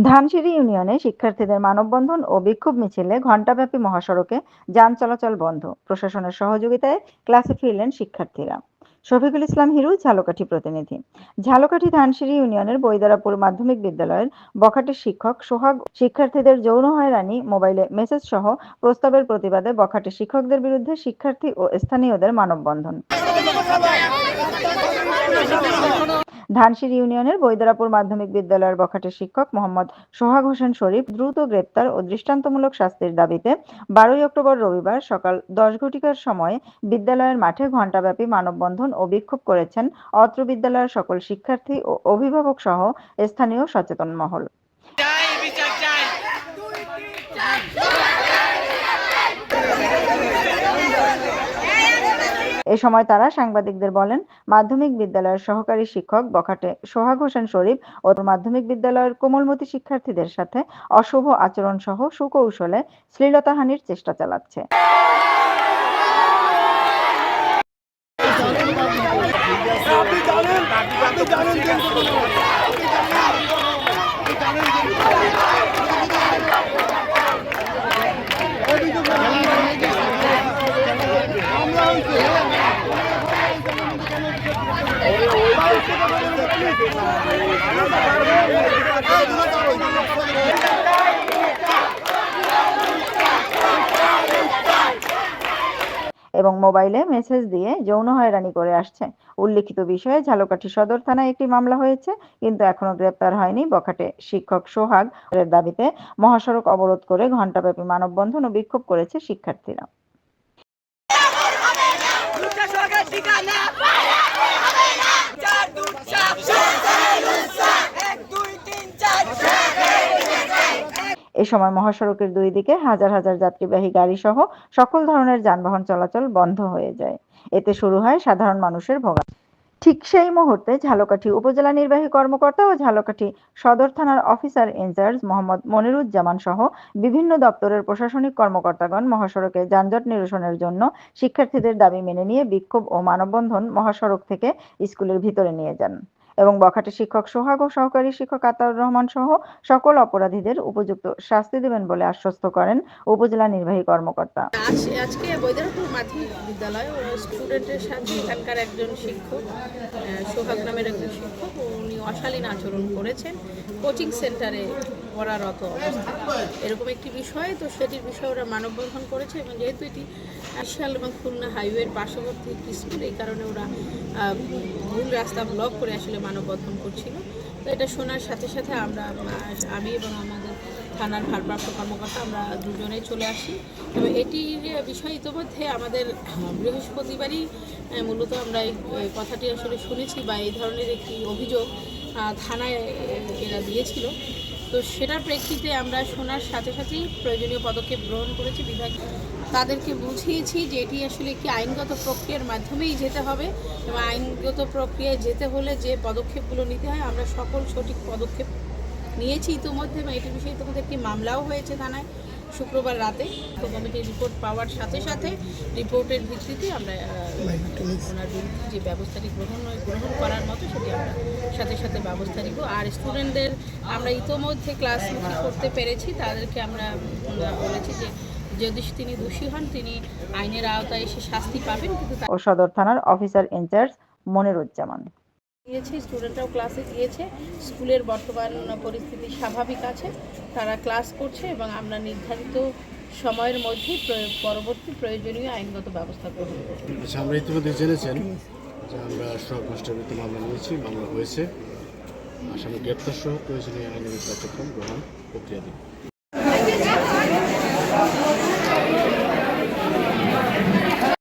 ধানসিঁড়ি ইউনিয়নে শিক্ষার্থীদের মানববন্ধন ও বিক্ষোভ মিছিলে ঘণ্টাব্যাপী মহাসড়কে যান চলাচল বন্ধ। প্রশাসনের সহযোগিতায় ক্লাসে ফিরলেন শিক্ষার্থীরা। শফিকুল ইসলাম হিরু, ঝালকাঠি প্রতিনিধি। ঝালকাঠি ধানসিঁড়ি ইউনিয়নের বৈদারাপুর মাধ্যমিক বিদ্যালয়ের বখাটের শিক্ষক সোহাগ শিক্ষার্থীদের যৌন হয়রানি, মোবাইলে মেসেজ সহ প্রস্তাবের প্রতিবাদে বখাটে শিক্ষকদের বিরুদ্ধে শিক্ষার্থী ও স্থানীয়দের মানববন্ধন। ধানসিঁড়ি ইউনিয়নের বৈদারাপুর মাধ্যমিক বিদ্যালয়ের বখাটের শিক্ষক মোহাম্মদ সোহাগ হোসেন শরীফ দ্রুত গ্রেপ্তার ও দৃষ্টান্তমূলক শাস্তির দাবিতে ১২ অক্টোবর রবিবার সকাল ১০ ঘটিকার সময় বিদ্যালয়ের মাঠে ঘণ্টাব্যাপী মানববন্ধন ও বিক্ষোভ করেছেন অত্র বিদ্যালয়ের সকল শিক্ষার্থী ও অভিভাবক সহ স্থানীয় সচেতন মহল। এ সময় তারা সাংবাদিকদের বলেন, মাধ্যমিক বিদ্যালয়ের সহকারী শিক্ষক বখাটে সোহাগ হোসেন শরীফ ও মাধ্যমিক বিদ্যালয়ের কোমলমতি শিক্ষার্থীদের সাথে অশুভ আচরণ সহ সুকৌশলে শ্লীলতাহানির চেষ্টা চালাচ্ছে। এবং মোবাইলে মেসেজ দিয়ে যৌন হয়রানি করে আসছে। উল্লিখিত বিষয়ে ঝালকাঠি সদর থানায় একটি মামলা হয়েছে, কিন্তু এখনো গ্রেপ্তার হয়নি বখাটে শিক্ষক সোহাগ। এর দাবিতে মহাসড়ক অবরোধ করে ঘণ্টাব্যাপী মানববন্ধন ও বিক্ষোভ করেছে শিক্ষার্থীরা। এ সময় মহাসড়কের দুই দিকে হাজার হাজার যাত্রীবাহী গাড়ি সহ সকল ধরনের যানবাহন চলাচল বন্ধ হয়ে যায়। এতে শুরু হয় সাধারণ মানুষের ভোগান্তি। ঠিক সেই মুহূর্তে ঝালকাঠি উপজেলা নির্বাহী কর্মকর্তা ও ঝালকাঠি সদর থানার অফিসার ইনচার্জ মোহাম্মদ মনিরুজ্জামান সহ বিভিন্ন দপ্তরের প্রশাসনিক কর্মকর্তাগণ মহাসড়কে যানজট নিরসনের জন্য শিক্ষার্থীদের দাবি মেনে নিয়ে বিক্ষোভ ও মানববন্ধন মহাসড়ক থেকে স্কুলের ভিতরে নিয়ে যান এবং বখাটে শিক্ষক সোহাগ ও সহকারী শিক্ষক আতাউর রহমান সহ সকল অপরাধীদের উপযুক্ত শাস্তি দেবেন বলে আশ্বস্ত করেন উপজেলা নির্বাহী কর্মকর্তা। আজকে বৈদারপুর মাধ্যমিক বিদ্যালয় স্টুডেন্টের সাথে এখানকার একজন শিক্ষক সোহাগ নামের একজন শিক্ষক, উনি অশালীন আচরণ করেছেন কোচিং সেন্টারে পড়ারত অবস্থায়। এরকম একটি বিষয়, তো সেটির বিষয়ে ওরা মানববন্ধন করেছে এবং যেহেতু এটি আশাল এবং খুলনা হাইওয়ের পার্শ্ববর্তী একটি স্কুল, এই কারণে ওরা মূল রাস্তা ব্লক করে আসলে মানববন্ধন করছিল। তো এটা শোনার সাথে সাথে আমি এবং আমাদের থানার ভারপ্রাপ্ত কর্মকর্তা আমরা দুজনেই চলে আসি এবং এটির বিষয় ইতিমধ্যে আমাদের বৃহস্পতিবারই মূলত আমরা এই কথাটি আসলে শুনেছি বা এই ধরনের একটি অভিযোগ থানায় এরা দিয়েছিল। তো সেটার প্রেক্ষিতে আমরা শোনার সাথে সাথেই প্রয়োজনীয় পদক্ষেপ গ্রহণ করেছি। তাদেরকে বুঝিয়েছি যে এটি আসলে একটি আইনগত প্রক্রিয়ার মাধ্যমেই যেতে হবে এবং আইনগত প্রক্রিয়ায় যেতে হলে যে পদক্ষেপগুলো নিতে হয় আমরা সকল সঠিক পদক্ষেপ নিয়েছি ইতিমধ্যে, এবং এটি বিষয়ে ইতিমধ্যে একটি মামলাও হয়েছে থানায় শুক্রবার রাতে। তো কমিটির রিপোর্ট পাওয়ার সাথে সাথে রিপোর্টের ভিত্তিতে আমরা ওনার বিরুদ্ধে যে ব্যবস্থাটি গ্রহণ করার মতো সেটি আমরা সাথে সাথে ব্যবস্থা নিব। আর স্টুডেন্টদের আমরা ইতিমধ্যে ক্লাসমুখী করতে পেরেছি, তাদেরকে আমরা বলেছি যে যদি তিনি দোষী হন তিনি আইনের আওতায় এসে শাস্তি পাবেন। কিন্তু সদর থানার অফিসার ইনচার্জ মনিরুজ্জামান গিয়েছে, স্টুডেন্টরাও ক্লাসে গিয়েছে, স্কুলের বর্তমান পরিস্থিতি স্বাভাবিক আছে, তারা ক্লাস করছে এবং আমরা নির্ধারিত সময়ের মধ্যে পরবর্তী প্রয়োজনীয় আইনগত ব্যবস্থা গ্রহণ করব। আমরা ইতিমধ্যে জেনেছেন যে আমরা সব রাষ্ট্রবিরোধী মামলা নিয়েছি, মামলা হয়েছে, আসামি গ্রেপ্তার সহ প্রয়োজনীয় আইনগত কার্যক্রম গ্রহণ প্রক্রিয়া দিই।